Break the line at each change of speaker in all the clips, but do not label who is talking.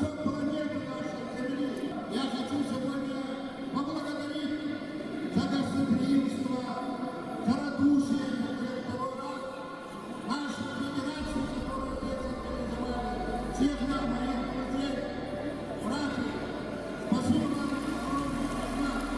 спасет планету нашей Земли. Я хочу сегодня поблагодарить за гостеприимство, за радушие, второй раз нашу федерацию, которую организовали, всех нам, моих друзей, братьев. Спасибо вам огромное.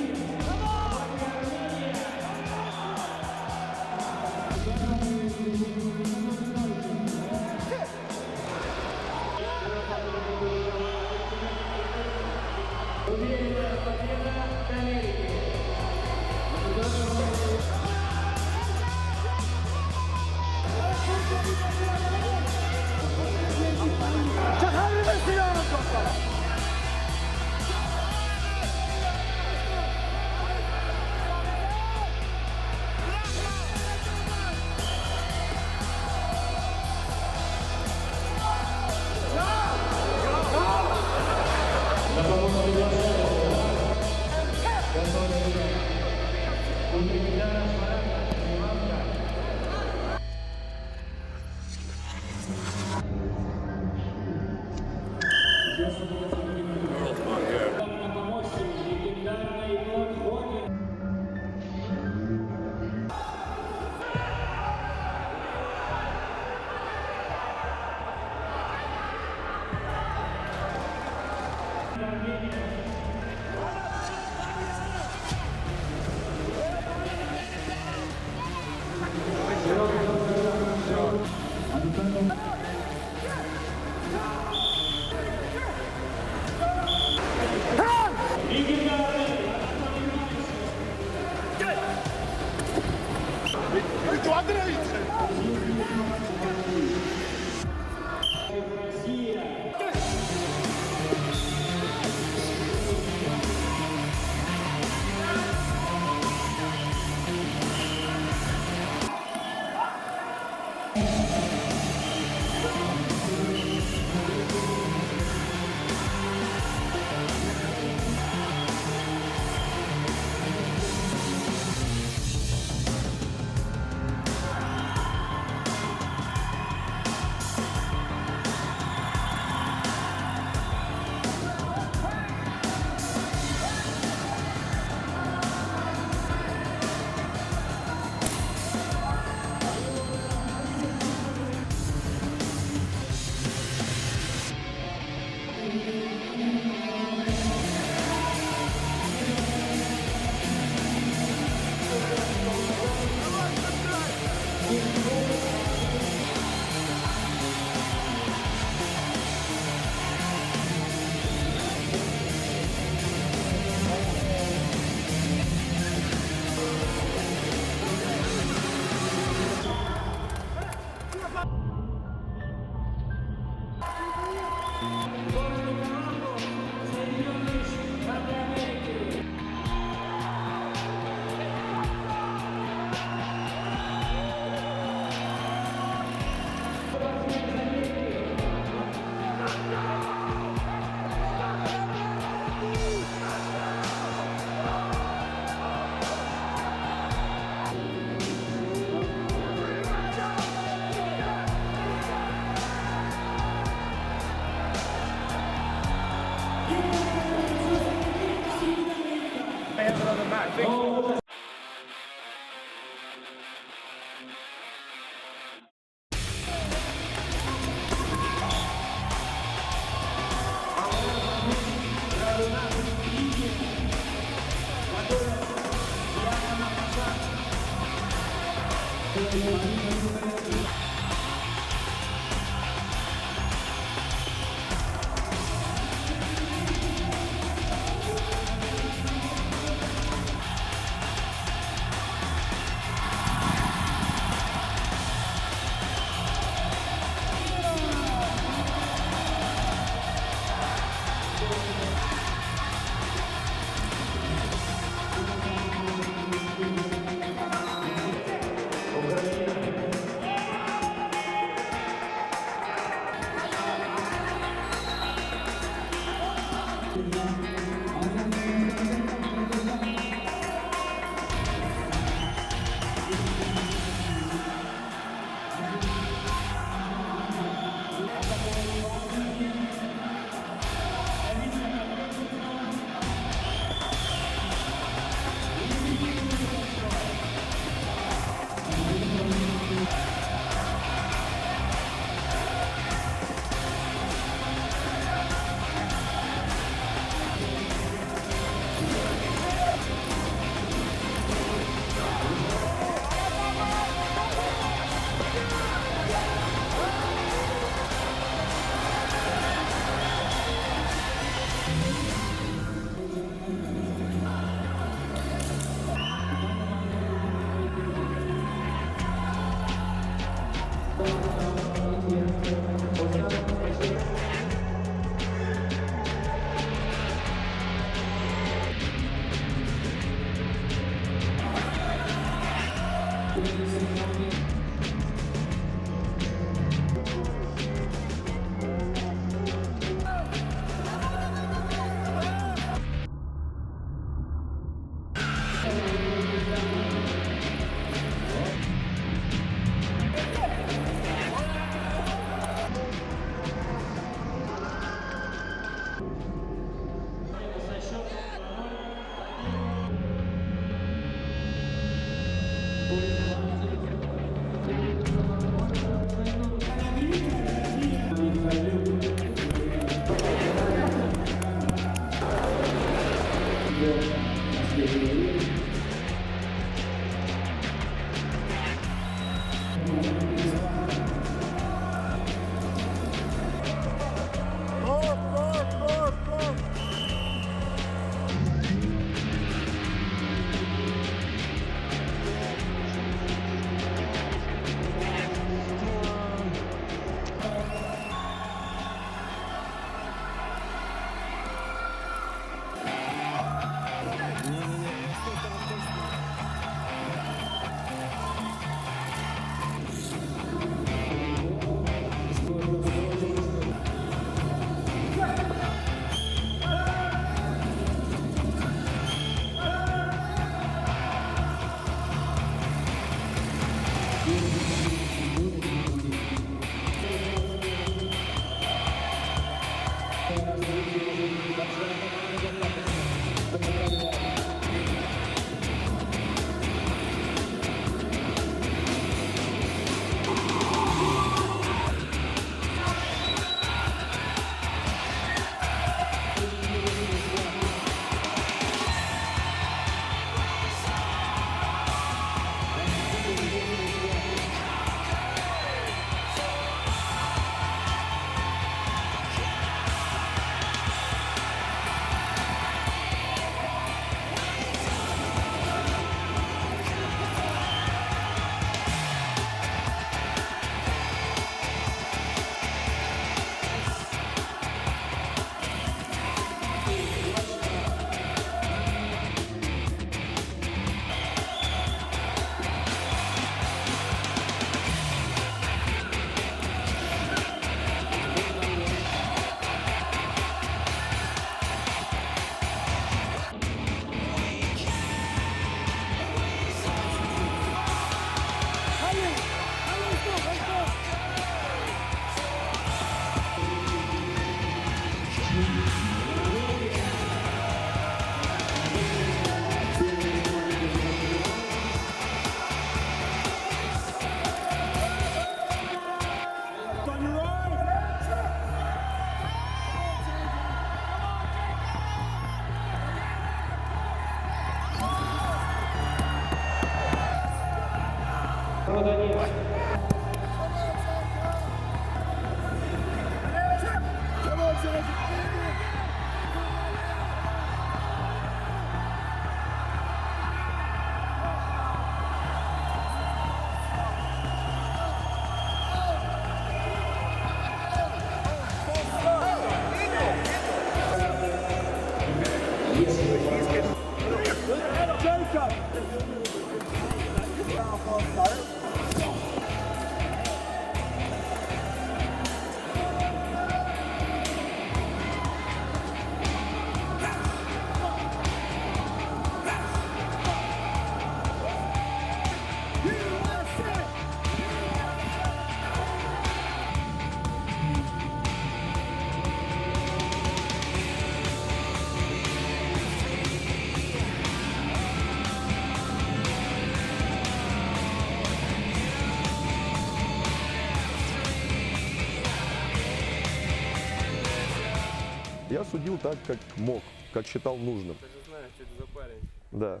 Я судил так, как мог, как считал нужным.
Ты же знаешь, что это за парень.
Да.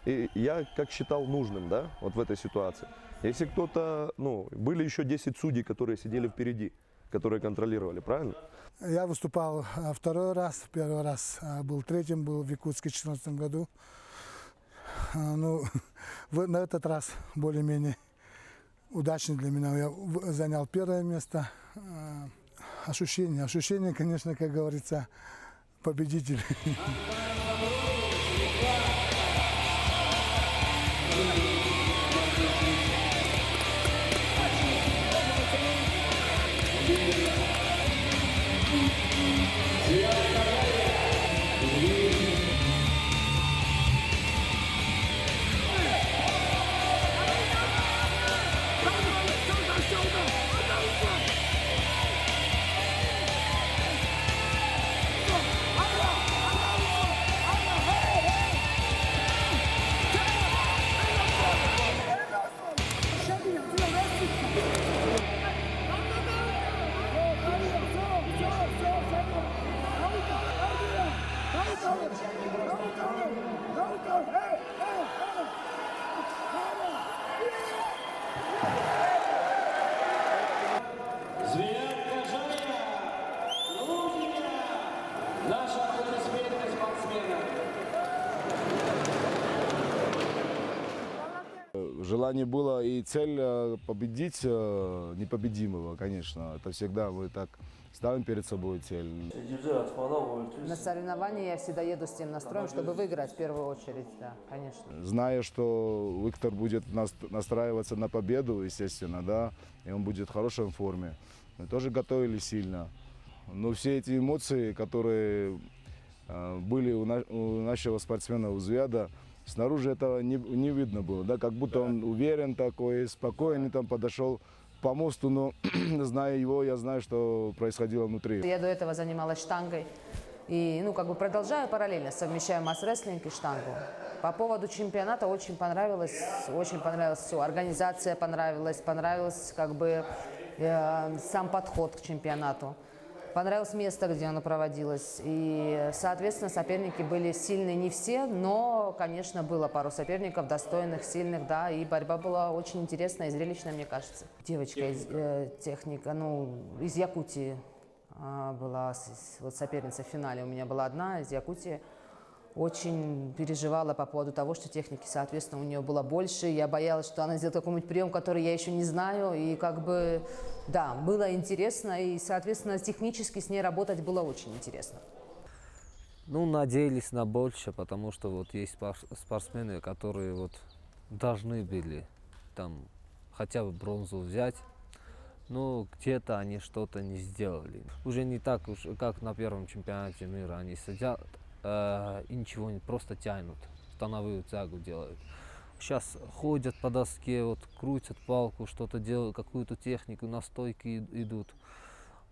И я как считал нужным, да, вот в этой ситуации. Если кто-то, были еще 10 судей, которые сидели впереди, которые контролировали, правильно?
Я выступал второй раз, первый раз был третьим, был в Якутске в 2014 году. На этот раз более-менее удачно для меня. Я занял первое место. Ощущение, конечно, как говорится, победитель.
Наши аплодисменты спортсменам.
Желание было и цель победить непобедимого, конечно. Это всегда мы так ставим перед собой цель.
На соревнования я всегда еду с тем настроем, чтобы выиграть в первую очередь, да, конечно.
Зная, что Виктор будет настраиваться на победу, естественно, да, и он будет в хорошей форме. Мы тоже готовили сильно. Но все эти эмоции, которые были у нашего спортсмена Узвяда, снаружи этого не видно было, да, как будто он уверен такой, спокойный там подошел по мосту, но зная его, я знаю, что происходило внутри.
Я до этого занималась штангой и, продолжаю параллельно, совмещаю масс-рестлинг и штангу. По поводу чемпионата очень понравилось все. Организация понравилась сам подход к чемпионату. Понравилось место, где оно проводилось. И, соответственно, соперники были сильные не все, но, конечно, было пару соперников достойных, сильных, да. И борьба была очень интересная и зрелищная, мне кажется. Девочка из техника, из Якутии была соперница в финале. У меня была одна из Якутии. Очень переживала по поводу того, что техники, соответственно, у нее было больше. Я боялась, что она сделает какой-нибудь прием, который я еще не знаю. И да, было интересно. И, соответственно, технически с ней работать было очень интересно.
Надеялись на больше, потому что вот есть спортсмены, которые должны были там хотя бы бронзу взять. Но где-то они что-то не сделали. Уже не так, как на первом чемпионате мира. Они сидят и ничего не, просто тянут, становую тягу делают. Сейчас ходят по доске, крутят палку, что-то делают, какую-то технику, на стойки идут.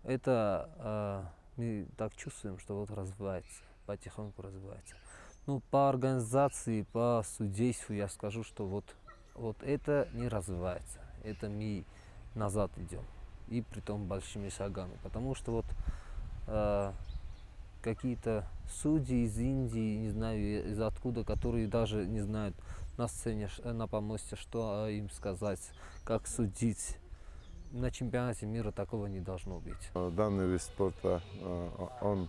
Это мы так чувствуем, что развивается, потихоньку развивается. По организации, по судейству я скажу, что это не развивается. Это мы назад идем. И притом большими шагами. Потому что какие-то судьи из Индии, не знаю из откуда, которые даже не знают на сцене, на помосте, что им сказать, как судить. На чемпионате мира такого не должно быть.
Данный вид спорта, он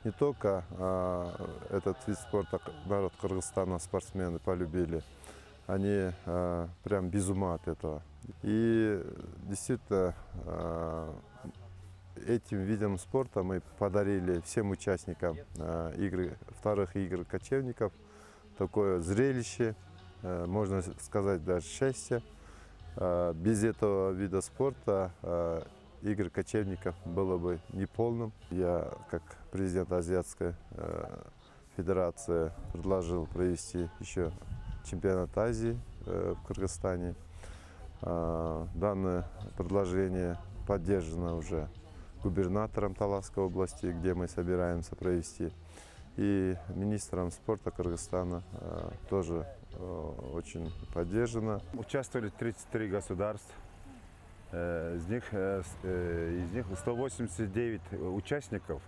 не только этот вид спорта народ Кыргызстана, спортсмены полюбили, они прям без ума от этого. И действительно, этим видом спорта мы подарили всем участникам вторых игр кочевников такое зрелище, можно сказать даже счастье. Без этого вида спорта игр кочевников было бы неполным. Я, как президент Азиатской федерации, предложил провести еще чемпионат Азии в Кыргызстане. Данное предложение поддержано уже губернатором Таласской области, где мы собираемся провести, и министром спорта Кыргызстана тоже очень поддержано.
Участвовали 33 государств, из них 189 участников,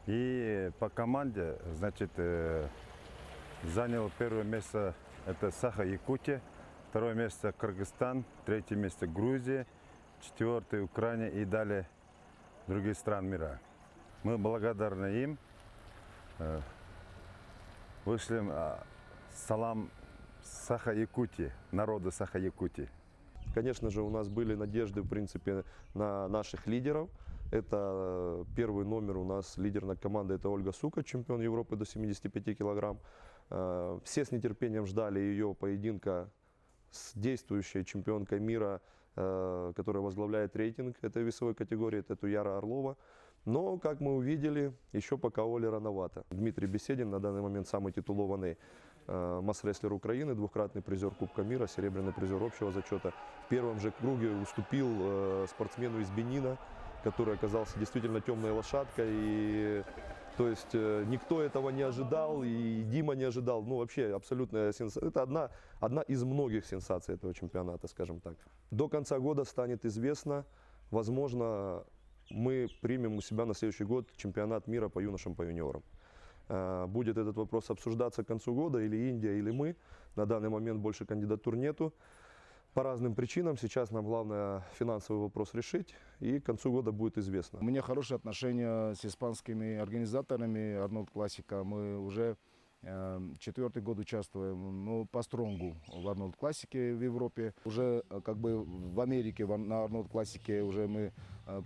и по команде, занял первое место это Саха-Якутия, второе место Кыргызстан, третье место Грузия, четвертое Украина и далее других стран мира. Мы благодарны им. Вышлем салам Саха-Якутии, народу Саха-Якутии.
Конечно же, у нас были надежды, в принципе, на наших лидеров. Это первый номер у нас лидерной команды, это Ольга Сука, чемпион Европы до 75 килограмм. Все с нетерпением ждали ее поединка с действующей чемпионкой мира, которая возглавляет рейтинг этой весовой категории, это Туяра Орлова. Но, как мы увидели, еще пока Оле рановато. Дмитрий Беседин на данный момент самый титулованный масс-рестлер Украины, двукратный призер Кубка мира, серебряный призер общего зачета. В первом же круге уступил спортсмену из Бенина, который оказался действительно темной лошадкой. И, то есть никто этого не ожидал, и Дима не ожидал. Вообще абсолютная сенсация. Это одна из многих сенсаций этого чемпионата, скажем так. До конца года станет известно, возможно, мы примем у себя на следующий год чемпионат мира по юношам, по юниорам. Будет этот вопрос обсуждаться к концу года, или Индия, или мы. На данный момент больше кандидатур нету. по разным причинам. Сейчас нам главное финансовый вопрос решить, и к концу года будет известно.
У меня хорошие отношения с испанскими организаторами Арнольд Классика. Мы уже 4-й год участвуем по стронгу в Арнольд Классике в Европе. Уже как бы в Америке на Арнольд Классике уже мы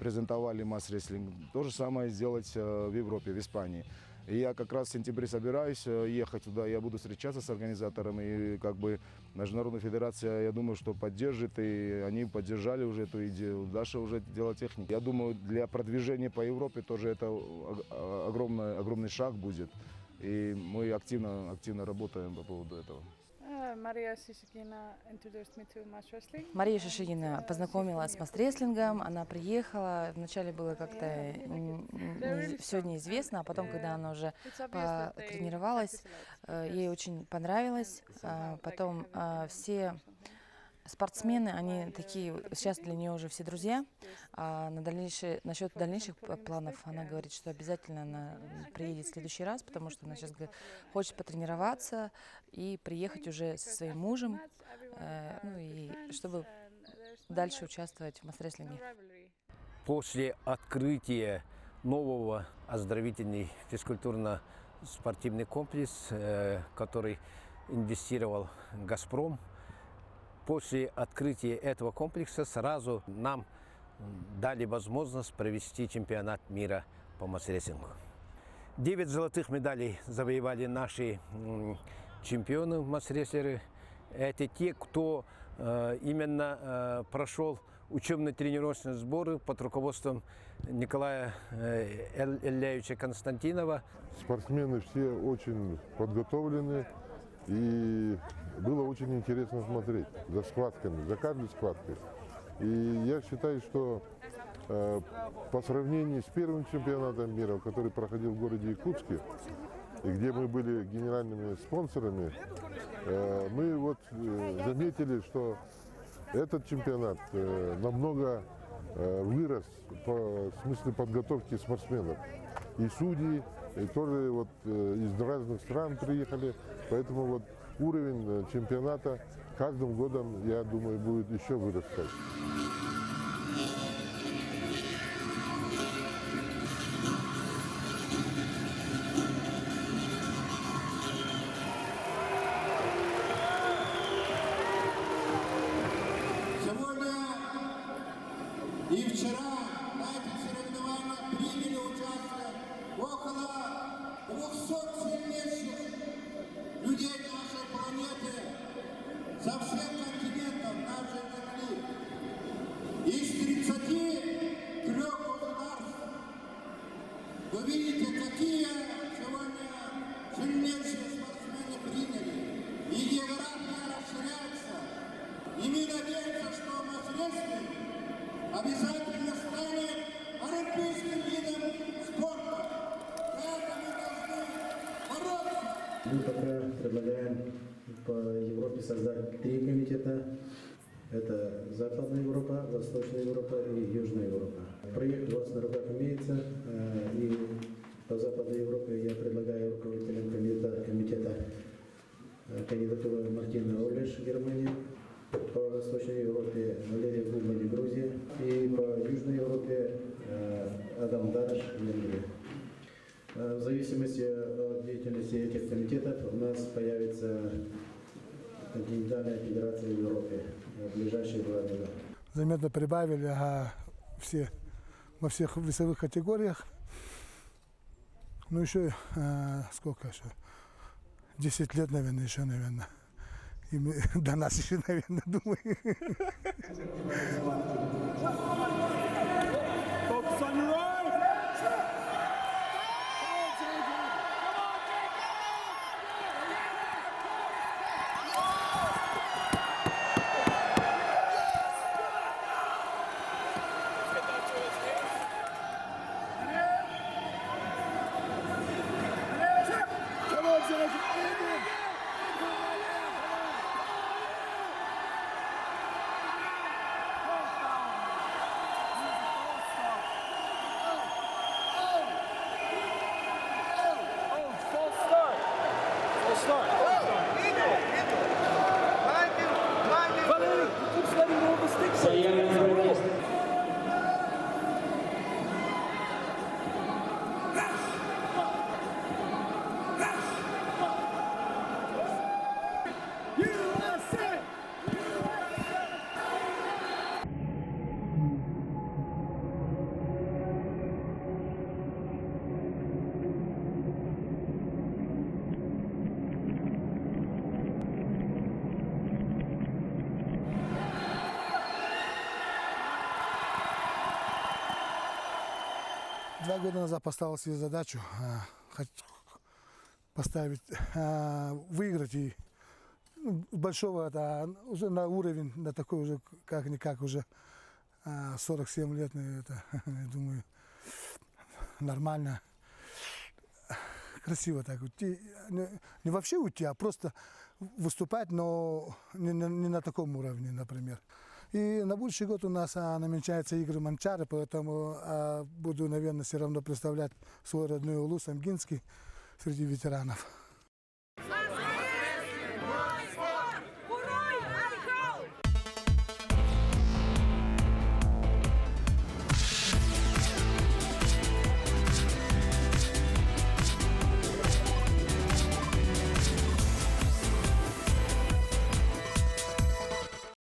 презентовали масс-рестлинг. То же самое сделать в Европе, в Испании. И я как раз в сентябре собираюсь ехать туда, я буду встречаться с организаторами, и как бы Международная федерация, я думаю, что поддержит, и они поддержали уже эту идею. Дальше уже дело техники. Я думаю, для продвижения по Европе тоже это огромный шаг будет. И мы активно работаем по поводу этого.
Мария Шишигина познакомилась с масс-рестлингом, она приехала, вначале было как-то все неизвестно, а потом, когда она уже потренировалась, ей очень понравилось. Потом все спортсмены, они такие, сейчас для нее уже все друзья. А насчет дальнейших планов она говорит, что обязательно она приедет в следующий раз, потому что она сейчас хочет потренироваться и приехать уже со своим мужем, ну и чтобы дальше участвовать в масс-рестлинге.
После открытия нового оздоровительный физкультурно-спортивный комплекс, который инвестировал «Газпром», после открытия этого комплекса сразу нам дали возможность провести чемпионат мира по масс-рестлингу. 9 золотых медалей завоевали наши чемпионы масс-рестлеры. Это те, кто именно прошел учебно-тренировочные сборы под руководством Николая Ильича Константинова.
Спортсмены все очень подготовлены, и было очень интересно смотреть за схватками, за каждой схваткой. И я считаю, что по сравнению с первым чемпионатом мира, который проходил в городе Якутске, и где мы были генеральными спонсорами, мы вот заметили, что этот чемпионат намного вырос в смысле подготовки спортсменов. И судьи, и тоже вот из разных стран приехали, поэтому вот уровень чемпионата каждым годом, я думаю, будет еще вырастать.
Сегодня и вчера на этих соревнованиях приняли участие около 200 сильнейших людей нашей планеты со всех континентов нашей Земли. Из 33 государств. Вы видите, какие сегодня сильнейшие спортсмены приняли. И география расширяется. И мы надеемся, что масс-рестлинг обязательно станет олимпийским видом спорта. За это мы должны бороться.
Мы пока предлагаем по Европе создать 3 комитета. Это Западная Европа, Восточная Европа и Южная Европа. Проект у вас на руках имеется. И по Западной Европе я предлагаю руководителям комитета кандидатуру Мартина Олеш, Германия. По Восточной Европе Валерий Губани, Грузия. И по Южной Европе Адам Дараш, Венгрия. В зависимости от деятельности этих комитетов у нас появится континентальная федерация в Европе в ближайшие 2 года.
Заметно прибавили во всех весовых категориях. Ну еще сколько еще? 10 лет, наверное, еще, наверное. И мы, до нас еще, наверное, думаю.
Валерий, Заявлен журналист.
Два года назад поставил себе задачу выиграть и большого, уже на уровень, на такой уже как-никак уже 47 лет, это, я думаю, нормально, красиво так уйти, не вообще уйти, а просто выступать, но не на таком уровне, например. И на будущий год у нас намечаются игры Манчары, поэтому буду, наверное, все равно представлять свой родной Улус Амгинский среди ветеранов.